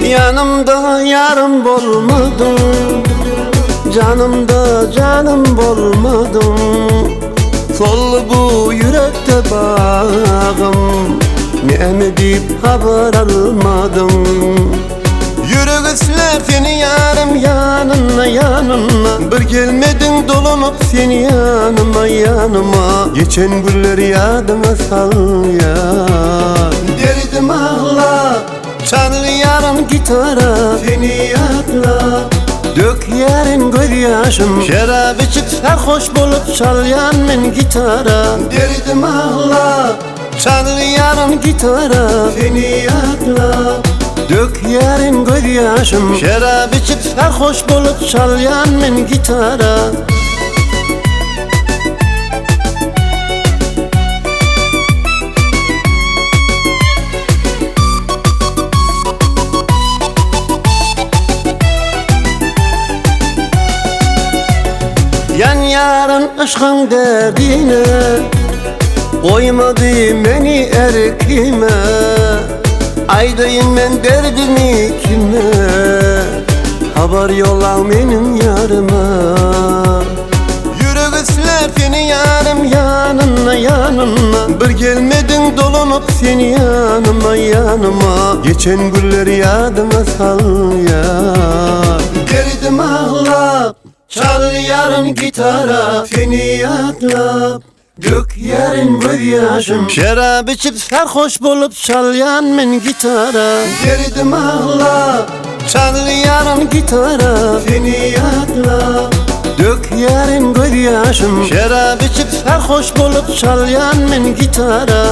Yanımda yarım bolmadın, canımda canım bolmadın. Sol bu yürekte bağım, ne deyip haber almadım. Yürü üstler seni yarım yanına yanına. Bir gelmedin dolunup seni yanıma yanıma. Geçen günleri yadıma sal ya. Derdim ağla, çal yarım gitara seni yadla. Dök yarın gözyaşım, şarap içip sarhoş bulup çalyan men gitara. Derdim ağla, çal yarım gitara seni yadla. Dök yarın gözyaşım, şarap içip sarhoş bulup çalyan men gitara. Yan yarın aşkın derdine, koymadı beni erkime. Aydayım ben derdimi kime, haber yolla benim yarıma. Yürü üstler seni yarım yanına yanına. Bir gelmedin dolunup seni yanıma yanıma. Geçen günleri yadıma sal ya. Derdim ağla, çal yarım gitara seni yadla. Dök yarın gözyaşım, şarap içip sarhoş bulup çalyan men gitara. Derdim ağla, çal yarım gitara seni yadla. Dök yarın gözyaşım, şarap içip sarhoş bulup çalyan men gitara.